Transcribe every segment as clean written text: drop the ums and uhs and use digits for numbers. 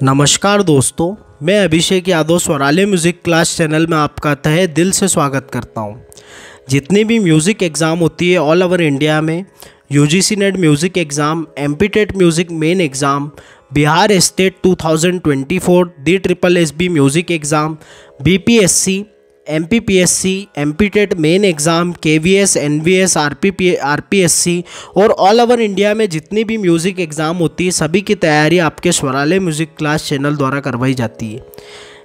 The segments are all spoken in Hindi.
नमस्कार दोस्तों, मैं Abhishek Yadav स्वराले music class channel में आपका तहे दिल से स्वागत करता हूं। जितनी भी म्यूज़िक एग्ज़ाम होती है ऑल ओवर इंडिया में, UGC NET music exam, MP TET music main exam, Bihar state 2024, the triple SB music exam, BPSC, MPPSC, MP TET main exam, KVS, NVS, RPSC और ऑल ओवर इंडिया में जितनी भी म्यूज़िक एग्ज़ाम होती है सभी की तैयारी आपके स्वराले म्यूज़िक क्लास चैनल द्वारा करवाई जाती है।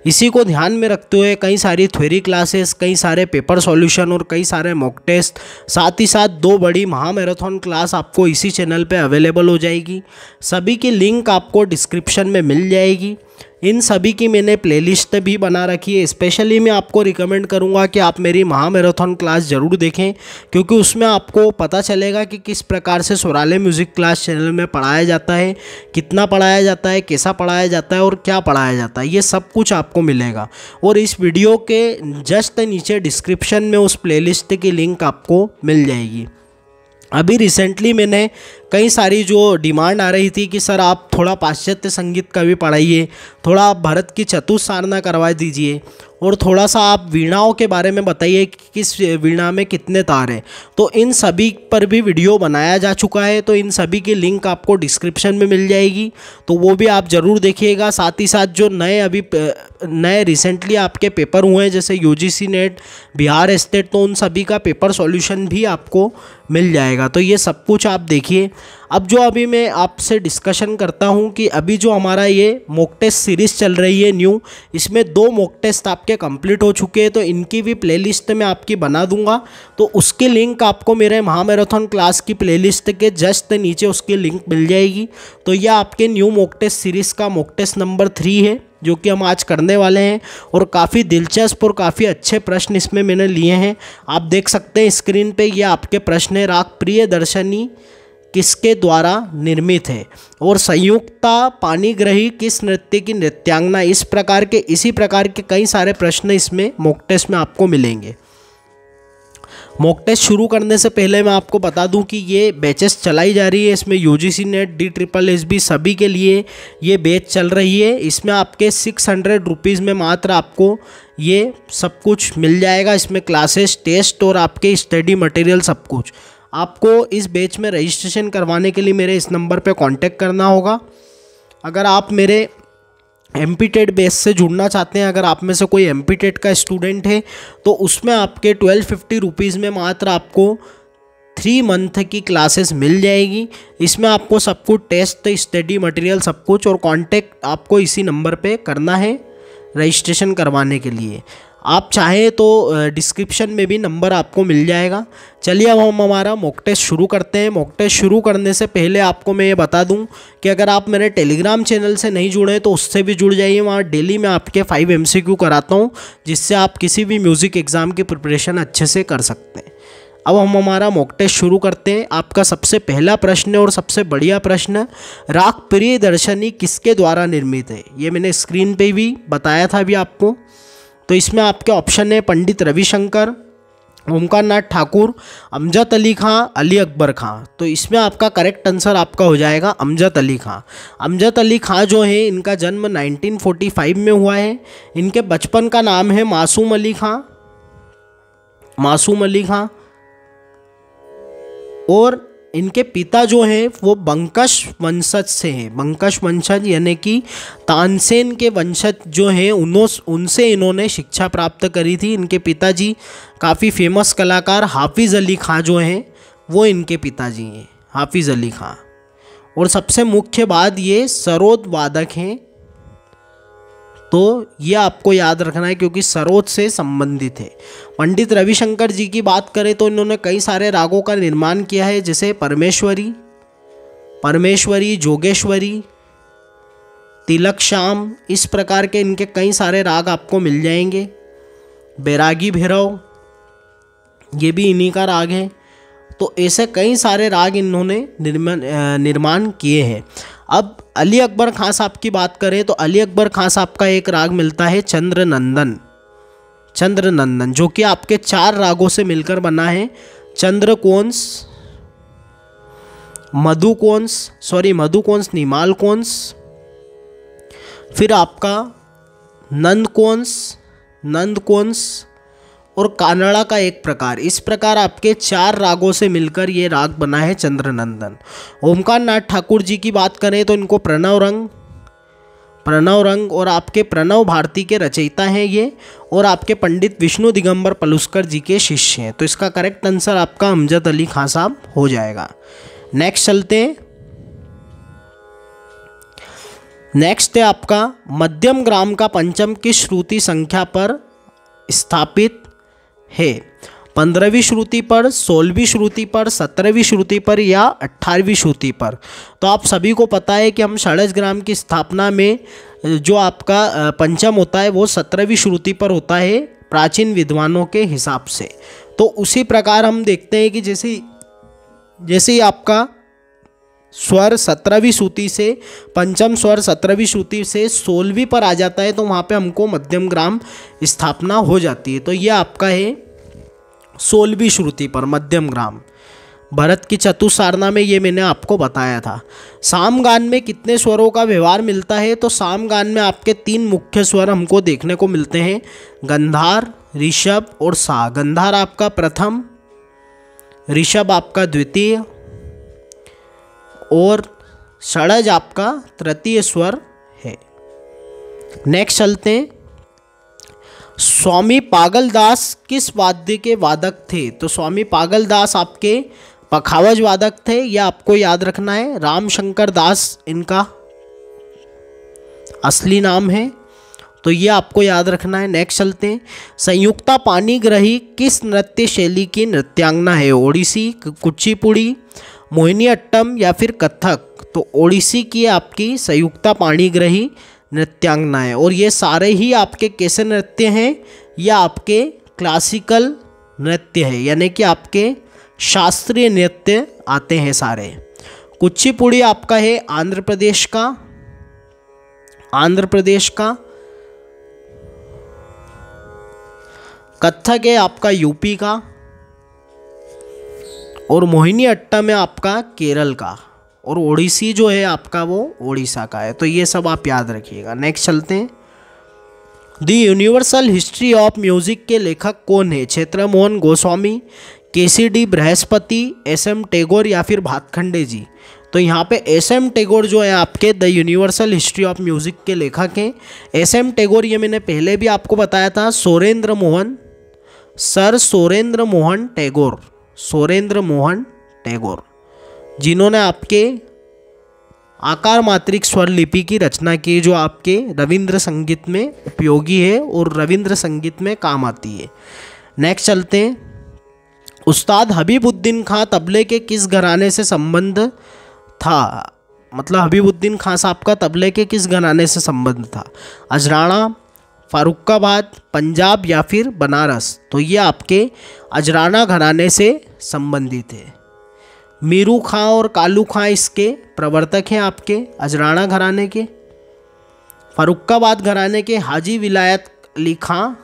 इसी को ध्यान में रखते हुए कई सारी थ्योरी क्लासेस, कई सारे पेपर सॉल्यूशन और कई सारे मॉक टेस्ट, साथ ही साथ 2 बड़ी महामैराथन क्लास आपको इसी चैनल पे अवेलेबल हो जाएगी। सभी की लिंक आपको डिस्क्रिप्शन में मिल जाएगी। इन सभी की मैंने प्लेलिस्ट भी बना रखी है। स्पेशली मैं आपको रिकमेंड करूंगा कि आप मेरी महामैराथन क्लास ज़रूर देखें, क्योंकि उसमें आपको पता चलेगा कि किस प्रकार से स्वराले म्यूज़िक क्लास चैनल में पढ़ाया जाता है, कितना पढ़ाया जाता है, कैसा पढ़ाया जाता है और क्या पढ़ाया जाता है, ये सब कुछ आपको मिलेगा। और इस वीडियो के जस्ट नीचे डिस्क्रिप्शन में उस प्लेलिस्ट की लिंक आपको मिल जाएगी। अभी रिसेंटली मैंने कई सारी जो डिमांड आ रही थी कि सर आप थोड़ा पाश्चात्य संगीत का भी पढ़ाइए, थोड़ा आप भरत की चतुस्सारना करवा दीजिए और थोड़ा सा आप वीणाओं के बारे में बताइए कि किस वीणा में कितने तार हैं। तो इन सभी पर भी वीडियो बनाया जा चुका है, तो इन सभी की लिंक आपको डिस्क्रिप्शन में मिल जाएगी, तो वो भी आप ज़रूर देखिएगा। साथ ही साथ जो नए रिसेंटली आपके पेपर हुए हैं जैसे यूजीसी नेट, बिहार स्टेट, तो उन सभी का पेपर सॉल्यूशन भी आपको मिल जाएगा। तो ये सब कुछ आप देखिए। अब जो अभी मैं आपसे डिस्कशन करता हूँ कि अभी जो हमारा ये मॉक टेस्ट सीरीज़ चल रही है न्यू, इसमें 2 मॉक टेस्ट आपके कंप्लीट हो चुके हैं, तो इनकी भी प्लेलिस्ट मैं आपकी बना दूंगा। तो उसकी लिंक आपको मेरे महामैराथन क्लास की प्लेलिस्ट के जस्ट नीचे उसकी लिंक मिल जाएगी। तो यह आपके न्यू मॉक टेस्ट सीरीज़ का मॉक टेस्ट नंबर 3 है जो कि हम आज करने वाले हैं, और काफ़ी दिलचस्प और काफ़ी अच्छे प्रश्न इसमें मैंने लिए हैं। आप देख सकते हैं स्क्रीन पे, ये आपके प्रश्न है। राग प्रियदर्शनी किसके द्वारा निर्मित है, और संयुक्ता पाणिग्रही किस नृत्य की नृत्यांगना। इसी प्रकार के कई सारे प्रश्न इसमें मॉक टेस्ट में आपको मिलेंगे। मॉक टेस्ट शुरू करने से पहले मैं आपको बता दूं कि ये बैचेस चलाई जा रही है। इसमें UGC net, D triple SB सभी के लिए ये बैच चल रही है। इसमें आपके 600 रुपीज़ में मात्र आपको ये सब कुछ मिल जाएगा। इसमें क्लासेस, टेस्ट और आपके स्टडी मटेरियल सब कुछ। आपको इस बैच में रजिस्ट्रेशन करवाने के लिए मेरे इस नंबर पे कांटेक्ट करना होगा। अगर आप मेरे एमपी टेट बैच से जुड़ना चाहते हैं, अगर आप में से कोई एमपी टेट का स्टूडेंट है, तो उसमें आपके 1250 रुपीज़ में मात्र आपको 3 मंथ की क्लासेस मिल जाएगी। इसमें आपको सब कुछ, टेस्ट, स्टडी मटेरियल सब कुछ, और कांटेक्ट आपको इसी नंबर पे करना है रजिस्ट्रेशन करवाने के लिए। आप चाहें तो डिस्क्रिप्शन में भी नंबर आपको मिल जाएगा। चलिए अब हम हमारा मॉक टेस्ट शुरू करते हैं। मॉक टेस्ट शुरू करने से पहले आपको मैं ये बता दूं कि अगर आप मेरे टेलीग्राम चैनल से नहीं जुड़े तो उससे भी जुड़ जाइए। वहाँ डेली मैं आपके 5 MCQ कराता हूँ, जिससे आप किसी भी म्यूज़िक एग्ज़ाम की प्रिपरेशन अच्छे से कर सकते हैं। अब हम हमारा मॉक टेस्ट शुरू करते हैं। आपका सबसे पहला प्रश्न और सबसे बढ़िया प्रश्न, राग प्रियदर्शनी किसके द्वारा निर्मित है। ये मैंने स्क्रीन पे भी बताया था अभी आपको। तो इसमें आपके ऑप्शन है पंडित रविशंकर, ओमकार नाथ ठाकुर, अमजद अली खां, अली अकबर खां। तो इसमें आपका करेक्ट आंसर आपका हो जाएगा अमजद अली खां। अमजद अली खां जो है, इनका जन्म 1945 में हुआ है। इनके बचपन का नाम है मासूम अली खां, और इनके पिता जो हैं वो बंकश वंशज से हैं। बंकश वंशज यानी कि तानसेन के वंशज जो हैं, उनसे इन्होंने शिक्षा प्राप्त करी थी। इनके पिताजी काफ़ी फेमस कलाकार हाफिज़ अली खां जो हैं, वो इनके पिताजी हैं, हाफिज़ अली खां। और सबसे मुख्य बात, ये सरोद वादक हैं। तो ये आपको याद रखना है क्योंकि सरोद से संबंधित है। पंडित रविशंकर जी की बात करें तो इन्होंने कई सारे रागों का निर्माण किया है, जैसे परमेश्वरी, जोगेश्वरी, तिलक श्याम, इस प्रकार के इनके कई सारे राग आपको मिल जाएंगे। बैरागी भैरव, ये भी इन्हीं का राग है। तो ऐसे कई सारे राग इन्होंने निर्माण किए हैं। अब अली अकबर खां साहब की बात करें तो अली अकबर खां साहब का एक राग मिलता है चंद्र नंदन, जो कि आपके 4 रागों से मिलकर बना है। चंद्रकोंस, मधुकोंस नहीं, मालकोंस, फिर आपका नंदकोंस और कानड़ा का एक प्रकार। इस प्रकार आपके 4 रागों से मिलकर ये राग बना है चंद्रनंदन। ओमकार नाथ ठाकुर जी की बात करें तो इनको प्रणव रंग और आपके प्रणव भारती के रचयिता हैं ये, और आपके पंडित विष्णु दिगंबर पलुस्कर जी के शिष्य हैं। तो इसका करेक्ट आंसर आपका अमजद अली खां साहब हो जाएगा। नेक्स्ट चलते हैं। नेक्स्ट है आपका मध्यम ग्राम का पंचम किस श्रुति संख्या पर स्थापित है? 15वीं श्रुति पर, 16वीं श्रुति पर, 17वीं श्रुति पर या 18वीं श्रुति पर? तो आप सभी को पता है कि हम षडज ग्राम की स्थापना में जो आपका पंचम होता है वो 17वीं श्रुति पर होता है प्राचीन विद्वानों के हिसाब से। तो उसी प्रकार हम देखते हैं कि जैसे ही आपका स्वर 17वीं श्रुति से, पंचम स्वर 17वीं श्रुति से 16वीं पर आ जाता है तो वहाँ पे हमको मध्यम ग्राम स्थापना हो जाती है। तो ये आपका है 16वीं श्रुति पर मध्यम ग्राम। भरत की चतुसारना में ये मैंने आपको बताया था। सामगान में कितने स्वरों का व्यवहार मिलता है? तो सामगान में आपके 3 मुख्य स्वर हमको देखने को मिलते हैं, गंधार, ऋषभ और सा। गंधार आपका प्रथम, ऋषभ आपका द्वितीय और षडज आपका तृतीय स्वर है। नेक्स्ट चलते हैं। स्वामी पागलदास किस वाद्य के वादक थे? तो स्वामी पागलदास आपके पखावज वादक थे, यह आपको याद रखना है। रामशंकर दास इनका असली नाम है, तो ये आपको याद रखना है। नेक्स्ट चलते हैं। संयुक्ता पाणिग्रही किस नृत्य शैली की नृत्यांगना है? ओडिसी, कुचिपुड़ी, मोहिनीअट्टम या फिर कथक? तो ओडिसी की आपकी संयुक्ता पाणिग्रही नृत्यांगना है। और ये सारे ही आपके कैसे नृत्य हैं? या आपके क्लासिकल नृत्य है, यानी कि आपके शास्त्रीय नृत्य आते हैं सारे। कुचिपुड़ी आपका है आंध्र प्रदेश का। कथक है आपका यूपी का, और मोहिनीअट्टम है आपका केरल का, और ओडिसी जो है आपका वो ओडिशा का है। तो ये सब आप याद रखिएगा। नेक्स्ट चलते हैं। The universal history of music के लेखक कौन है? क्षेत्रमोहन गोस्वामी, केसीडी बृहस्पति, एस.एम. टैगोर या फिर भातखंडे जी? तो यहाँ पे एस.एम. टैगोर जो है आपके the universal history of music के लेखक हैं। एस.एम. टैगोर ये मैंने पहले भी आपको बताया था, सोरेंद्र मोहन टैगोर, जिन्होंने आपके आकार मात्रिक स्वर लिपि की रचना की, जो आपके रविंद्र संगीत में उपयोगी है और रविंद्र संगीत में काम आती है। नेक्स्ट चलते हैं। उस्ताद हबीबुद्दीन खां तबले के किस घराने से संबंध था? मतलब हबीबुद्दीन खां साहब का तबले के किस घराने से संबंध था? अजराना, फारुखाबाद, पंजाब या फिर बनारस? तो ये आपके अजराना घराने से संबंधित है। मीरू खां और कालू खां इसके प्रवर्तक हैं आपके अजराना घराने के। फारुखाबाद घराने के हाजी विलायत अली खां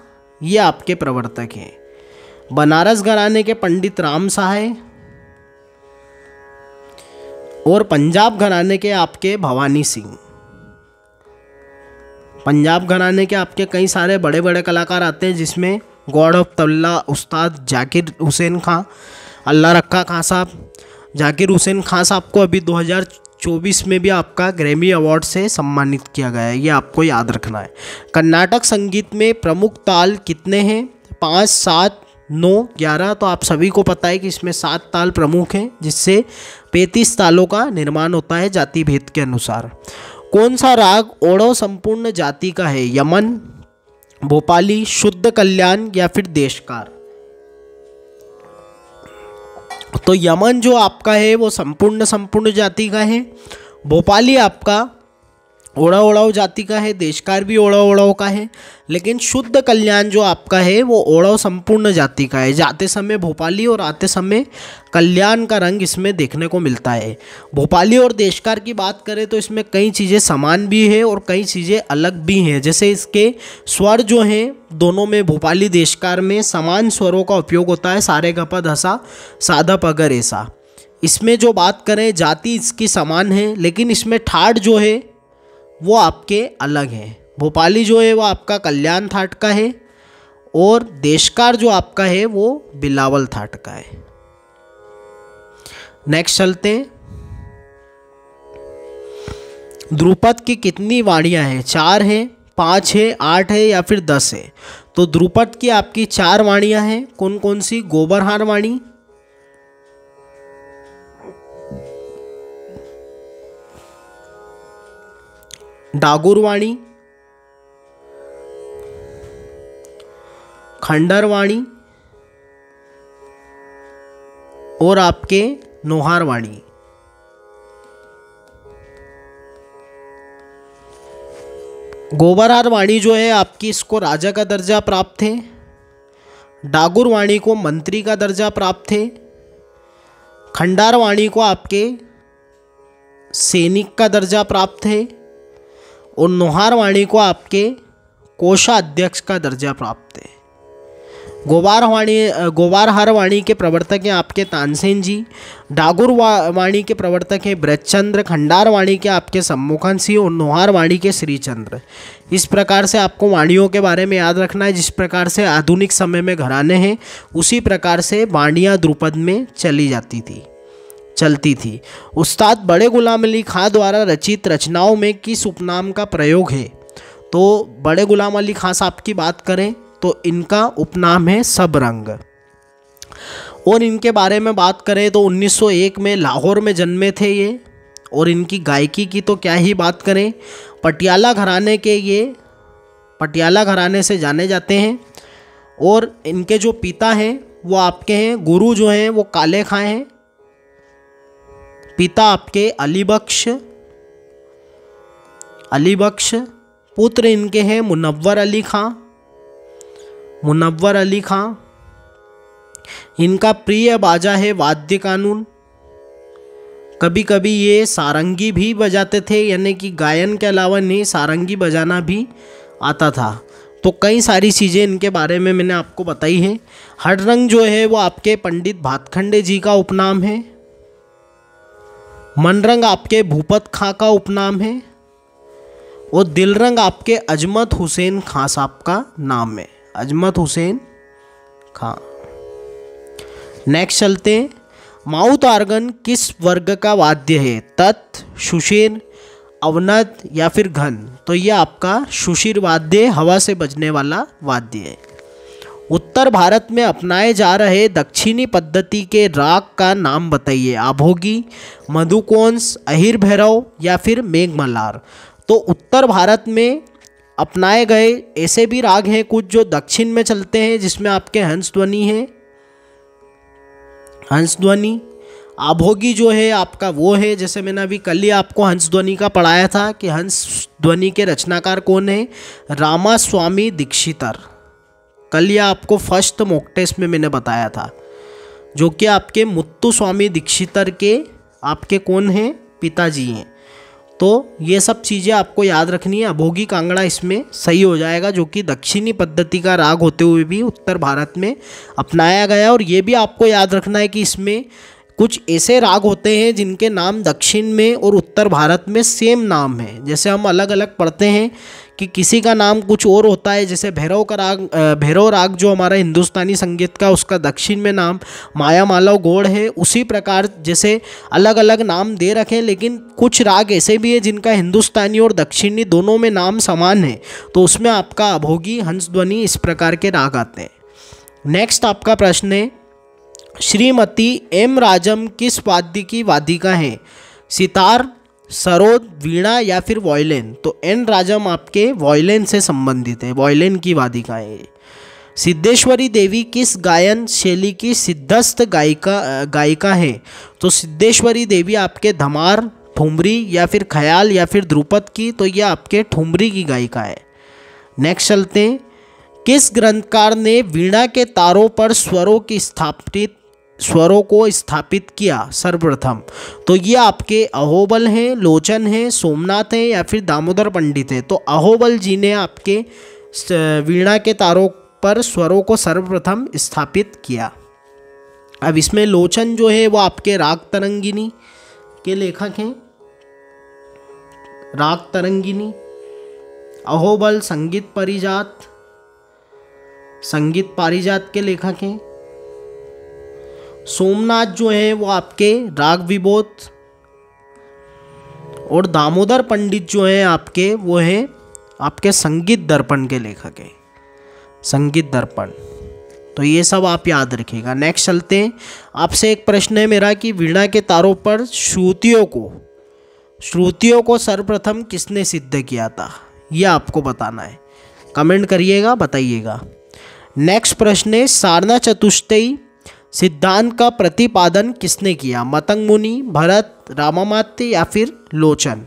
ये आपके प्रवर्तक हैं। बनारस घराने के पंडित राम साहे, और पंजाब घराने के आपके भवानी सिंह। पंजाब घराने के आपके कई सारे बड़े बड़े कलाकार आते हैं, जिसमें गॉड ऑफ तबला उस्ताद जाकिर हुसैन खां, अल्लाह रखा खां साहब। जाकिर हुसैन खां साहब को अभी 2024 में भी आपका ग्रैमी अवार्ड से सम्मानित किया गया है, ये आपको याद रखना है। कर्नाटक संगीत में प्रमुख ताल कितने हैं? 5, 7, 9, 11। तो आप सभी को पता है कि इसमें 7 ताल प्रमुख हैं, जिससे 35 तालों का निर्माण होता है जाति भेद के अनुसार। कौन सा राग ओड़ो संपूर्ण जाति का है? यमन, भोपाली, शुद्ध कल्याण या फिर देशकार? तो यमन जो आपका है वो संपूर्ण जाति का है। भोपाली आपका ओड़ा ओड़ाव जाति का है। देशकार भी ओड़ा ओड़ाव का है। लेकिन शुद्ध कल्याण जो आपका है वो ओड़ाव संपूर्ण जाति का है। जाते समय भोपाली और आते समय कल्याण का रंग इसमें देखने को मिलता है। भोपाली और देशकार की बात करें तो इसमें कई चीज़ें समान भी है और कई चीज़ें अलग भी हैं। जैसे इसके स्वर जो हैं दोनों में, भोपाली देशकार में समान स्वरों का उपयोग होता है, सारे ग प ध सा, सा ध प ग रे सा। इसमें जो बात करें जाति इसकी समान है, लेकिन इसमें ठाट जो है वो आपके अलग हैं। भोपाली जो है वो आपका कल्याण थाट का है और देशकार जो आपका है वो बिलावल थाट का है। नेक्स्ट चलते हैं। ध्रुपद की कितनी वाणियाँ हैं? 4 हैं, 5 है, 8 है या फिर 10 है? तो ध्रुपद की आपकी 4 वाणियाँ हैं। कौन कौन सी? गोबरहार वाणी, डागुर वाणी, खंडर वाणी और आपके नोहार वाणी। गोबरहार वाणी जो है आपकी, इसको राजा का दर्जा प्राप्त है। डागुर वाणी को मंत्री का दर्जा प्राप्त है। खंडार वाणी को आपके सैनिक का दर्जा प्राप्त है और नोहार वाणी को आपके कोषाध्यक्ष का दर्जा प्राप्त है। गोबारहार वाणी के प्रवर्तक हैं आपके तानसेन जी। डागुर वाणी के प्रवर्तक हैं ब्रजचंद्र। खंडार वाणी के आपके सम्मुखन सिंह और नोहार वाणी के श्रीचंद्र। इस प्रकार से आपको वाणियों के बारे में याद रखना है। जिस प्रकार से आधुनिक समय में घराने हैं उसी प्रकार से वाणियाँ ध्रुपद में चलती थी। उस्ताद बड़े गुलाम अली खां द्वारा रचित रचनाओं में किस उपनाम का प्रयोग है? तो बड़े गुलाम अली खां साहब की बात करें तो इनका उपनाम है सबरंग। और इनके बारे में बात करें तो 1901 में लाहौर में जन्मे थे ये। और इनकी गायकी की तो क्या ही बात करें, पटियाला घराने से जाने जाते हैं। और इनके जो पिता हैं वो आपके हैं, गुरु जो हैं वो काले खां हैं। पिता आपके अली बख्श, पुत्र इनके हैं मुनव्वर अली खां। इनका प्रिय बाजा है वाद्य कानून। कभी कभी ये सारंगी भी बजाते थे, यानी कि गायन के अलावा इन्हें सारंगी बजाना भी आता था। तो कई सारी चीज़ें इनके बारे में मैंने आपको बताई है। हडरंग जो है वो आपके पंडित भातखंडे जी का उपनाम है। मनरंग आपके भूपत खां का उपनाम है और दिलरंग आपके अजमत हुसैन खां साहब का नाम है, अजमत हुसैन खां। नेक्स्ट चलते हैं। माउथ ऑर्गन किस वर्ग का वाद्य है? तत्, शुशिर, अवनत या फिर घन? तो ये आपका शुशिर वाद्य, हवा से बजने वाला वाद्य है। उत्तर भारत में अपनाए जा रहे दक्षिणी पद्धति के राग का नाम बताइए। आभोगी, मधुकोंस, अहिर भैरव या फिर मेघमल्हार? तो उत्तर भारत में अपनाए गए ऐसे भी राग हैं कुछ जो दक्षिण में चलते हैं, जिसमें आपके हंस ध्वनि। आभोगी जो है आपका वो है, जैसे मैंने अभी कल ही आपको हंस ध्वनि का पढ़ाया था कि हंस ध्वनि के रचनाकार कौन है? रामास्वामी दीक्षितर। कल ये आपको फर्स्ट मॉक टेस्ट में मैंने बताया था, जो कि आपके मुत्तुस्वामी दीक्षितर के आपके कौन हैं? पिताजी हैं। तो ये सब चीज़ें आपको याद रखनी है। अभोगी कांगड़ा इसमें सही हो जाएगा, जो कि दक्षिणी पद्धति का राग होते हुए भी उत्तर भारत में अपनाया गया। और ये भी आपको याद रखना है कि इसमें कुछ ऐसे राग होते हैं जिनके नाम दक्षिण में और उत्तर भारत में सेम नाम है। जैसे हम अलग अलग पढ़ते हैं कि किसी का नाम कुछ और होता है, जैसे भैरव राग जो हमारा हिंदुस्तानी संगीत का, उसका दक्षिण में नाम माया मालव गौड़ है। उसी प्रकार जैसे अलग अलग नाम दे रखे हैं, लेकिन कुछ राग ऐसे भी है जिनका हिंदुस्तानी और दक्षिणी दोनों में नाम समान है, तो उसमें आपका अभोगी, हंसध्वनि, इस प्रकार के राग आते हैं। नेक्स्ट आपका प्रश्न है, श्रीमती एम राजम किस वाद्य की वादिका हैं? सितार, सरोद, वीणा या फिर वॉयलिन? तो एन राजम आपके वॉयलिन से संबंधित है, वॉयलिन की वादिका है। सिद्धेश्वरी देवी किस गायन शैली की सिद्धस्थ गायिका है? तो सिद्धेश्वरी देवी आपके धमार, ठुमरी या फिर ख्याल या फिर ध्रुपद की? तो ये आपके ठुमरी की गायिका है। नेक्स्ट चलते हैं। किस ग्रंथकार ने वीणा के तारों पर स्वरों को स्थापित किया सर्वप्रथम? तो ये आपके अहोबल हैं, लोचन हैं, सोमनाथ हैं या फिर दामोदर पंडित हैं? तो अहोबल जी ने आपके वीणा के तारों पर स्वरों को सर्वप्रथम स्थापित किया। अब इसमें लोचन जो है वो आपके राग तरंगिनी के लेखक हैं। राग तरंगिनी। अहोबल संगीत पारिजात, संगीत पारिजात के लेखक हैं। सोमनाथ जो है वो आपके राग विबोध, और दामोदर पंडित जो है आपके वो है आपके संगीत दर्पण के लेखक हैं, संगीत दर्पण। तो ये सब आप याद रखिएगा। नेक्स्ट चलते हैं। आपसे एक प्रश्न है मेरा कि वीणा के तारों पर श्रुतियों को सर्वप्रथम किसने सिद्ध किया था, ये आपको बताना है। कमेंट करिएगा, बताइएगा। नेक्स्ट प्रश्न है, सारना चतुष्टयी सिद्धांत का प्रतिपादन किसने किया, मतंग मुनि, भरत, रामामात्य या फिर लोचन।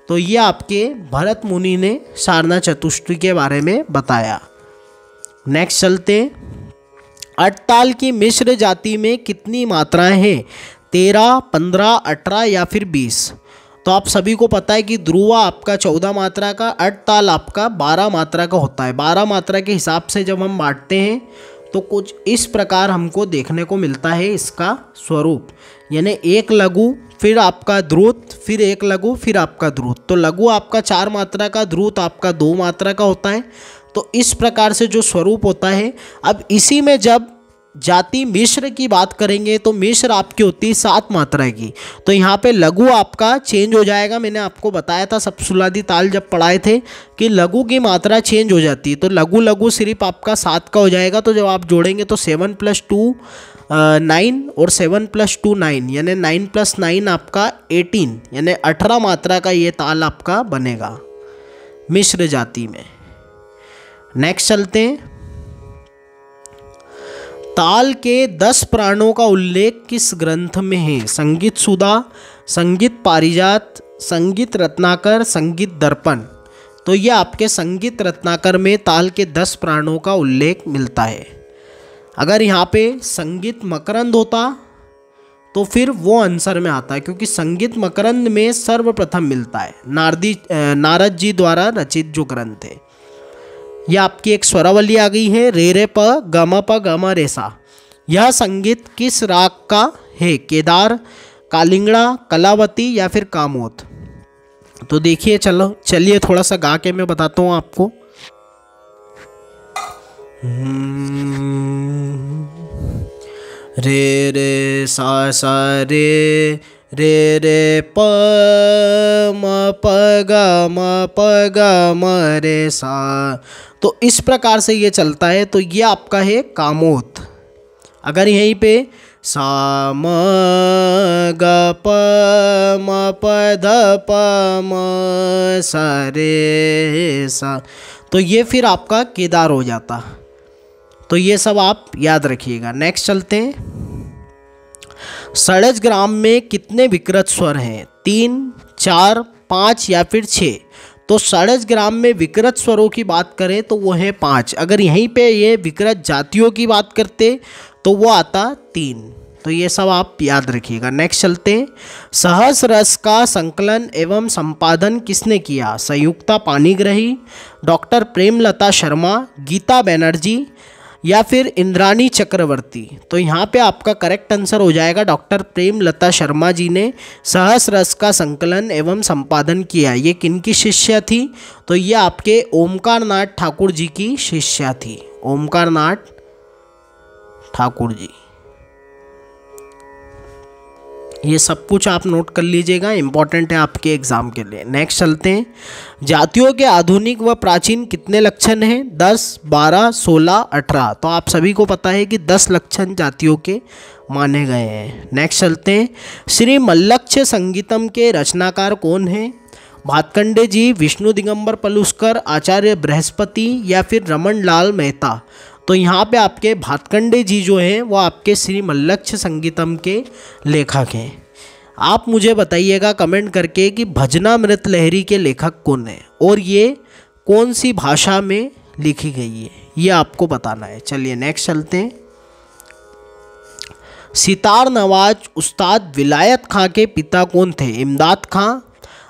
तो ये आपके भरत मुनि ने सारना चतुष्टयी के बारे में बताया। नेक्स्ट चलते हैं। अटताल की मिश्र जाति में कितनी मात्राएं हैं, 13, 15, 18 या फिर 20। तो आप सभी को पता है कि ध्रुवा आपका 14 मात्रा का, अटताल आपका 12 मात्रा का होता है। 12 मात्रा के हिसाब से जब हम बांटते हैं तो कुछ इस प्रकार हमको देखने को मिलता है इसका स्वरूप, यानी एक लघु, फिर आपका द्रुत, फिर एक लघु, फिर आपका द्रुत। तो लघु आपका 4 मात्रा का, द्रुत आपका 2 मात्रा का होता है। तो इस प्रकार से जो स्वरूप होता है। अब इसी में जब जाति मिश्र की बात करेंगे तो मिश्र आपकी होती है 7 मात्रा की। तो यहाँ पे लघु आपका चेंज हो जाएगा। मैंने आपको बताया था सप्तसुलादी ताल जब पढ़ाए थे कि लघु की मात्रा चेंज हो जाती है। तो लघु लघु सिर्फ आपका 7 का हो जाएगा। तो जब आप जोड़ेंगे तो 7 + 2 9 और 7 + 2 9, यानी 9 + 9 आपका 18, यानी 18 मात्रा का ये ताल आपका बनेगा मिश्र जाति में। नेक्स्ट चलते हैं। ताल के 10 प्राणों का उल्लेख किस ग्रंथ में है, संगीत सुधा, संगीत पारिजात, संगीत रत्नाकर, संगीत दर्पण। तो ये आपके संगीत रत्नाकर में ताल के 10 प्राणों का उल्लेख मिलता है। अगर यहाँ पे संगीत मकरंद होता तो फिर वो आंसर में आता है, क्योंकि संगीत मकरंद में सर्वप्रथम मिलता है, नारद जी द्वारा रचित जो ग्रंथ है। यह आपकी एक स्वरावली आ गई है, रे रे प ग म रे सा। यह संगीत किस राग का है, केदार, कालिंगड़ा, कलावती या फिर कामोद। तो देखिए, चलिए थोड़ा सा गा के मैं बताता हूँ आपको। रे रे सा सा रे, रे रे प ग म रे सा। तो इस प्रकार से ये चलता है। तो ये आपका है कामोद। अगर यहीं पे सा म ग प म प ध प म सा रे सा, तो ये फिर आपका केदार हो जाता। तो ये सब आप याद रखिएगा। नेक्स्ट चलते हैं। षड्ज ग्राम में कितने विकृत स्वर हैं, 3, 4, 5 या फिर 6। तो षड्ज ग्राम में विकृत स्वरों की बात करें तो वो है 5। अगर यहीं पे ये विकृत जातियों की बात करते तो वो आता 3। तो ये सब आप याद रखिएगा। नेक्स्ट चलते हैं। सहस रस का संकलन एवं संपादन किसने किया, संयुक्ता पाणिग्राही, डॉक्टर प्रेमलता शर्मा, गीता बनर्जी या फिर इंद्राणी चक्रवर्ती। तो यहाँ पे आपका करेक्ट आंसर हो जाएगा डॉक्टर प्रेमलता शर्मा जी ने सहस रस का संकलन एवं संपादन किया। ये किनकी शिष्या थी, तो ये आपके ओमकार नाथ ठाकुर जी की शिष्या थी, ओमकार नाथ ठाकुर जी। ये सब कुछ आप नोट कर लीजिएगा, इंपॉर्टेंट है आपके एग्जाम के लिए। नेक्स्ट चलते हैं। जातियों के आधुनिक व प्राचीन कितने लक्षण हैं, 10, 12, 16, 18। तो आप सभी को पता है कि 10 लक्षण जातियों के माने गए हैं। नेक्स्ट चलते हैं। श्री मल्लक्ष संगीतम के रचनाकार कौन हैं, भातखंडे जी, विष्णु दिगंबर पलुस्कर, आचार्य बृहस्पति या फिर रमन लाल मेहता। तो यहाँ पे आपके भातखंडे जी जो हैं वो आपके श्री मल्लक्ष संगीतम के लेखक हैं। आप मुझे बताइएगा कमेंट करके कि भजनामृत लहरी के लेखक कौन है और ये कौन सी भाषा में लिखी गई है, ये आपको बताना है। चलिए नेक्स्ट चलते हैं। सितार नवाज उस्ताद विलायत खां के पिता कौन थे, इमदाद खां,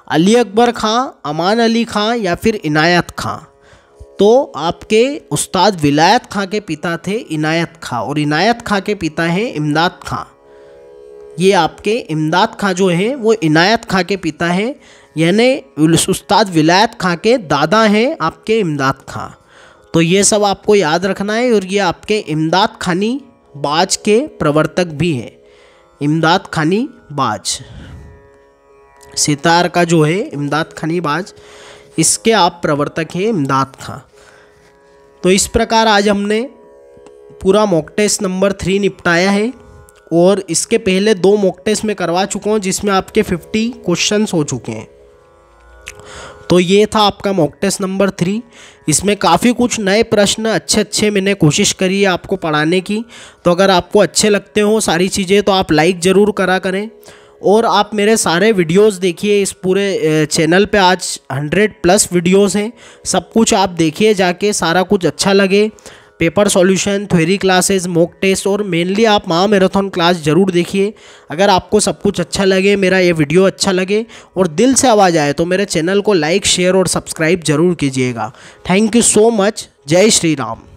अली अकबर खां, अमान अली खां या फिर इनायत खां। तो आपके उस्ताद विलायत खां के पिता थे इनायत खां, और इनायत खां के पिता हैं इमदाद खां। ये आपके इमदाद खां जो हैं वो इनायत खां के पिता हैं। यानी उस्ताद विलायत खां के दादा हैं आपके इमदाद खां। तो ये सब आपको याद रखना है। और ये आपके इमदाद खानी बाज के प्रवर्तक भी हैं। इमदाद खानी बाज, सितार का जो है इमदाद खानी बाज, इसके आप प्रवर्तक हैं इमदाद खां। तो इस प्रकार आज हमने पूरा मॉक टेस्ट नंबर 3 निपटाया है। और इसके पहले 2 मॉक टेस्ट में करवा चुका हूँ जिसमें आपके 50 क्वेश्चंस हो चुके हैं। तो ये था आपका मॉक टेस्ट नंबर 3। इसमें काफ़ी कुछ नए प्रश्न अच्छे मैंने कोशिश करी है आपको पढ़ाने की। तो अगर आपको अच्छे लगते हो सारी चीज़ें तो आप लाइक ज़रूर करा करें। और आप मेरे सारे वीडियोस देखिए, इस पूरे चैनल पे आज 100+ वीडियोस हैं। सब कुछ आप देखिए जाके, सारा कुछ अच्छा लगे। Paper solution, theory classes, mock test और मेनली आप महामैराथन क्लास ज़रूर देखिए। अगर आपको सब कुछ अच्छा लगे, मेरा ये वीडियो अच्छा लगे और दिल से आवाज़ आए तो मेरे चैनल को लाइक, शेयर और सब्सक्राइब ज़रूर कीजिएगा। Thank you so much. जय श्री राम।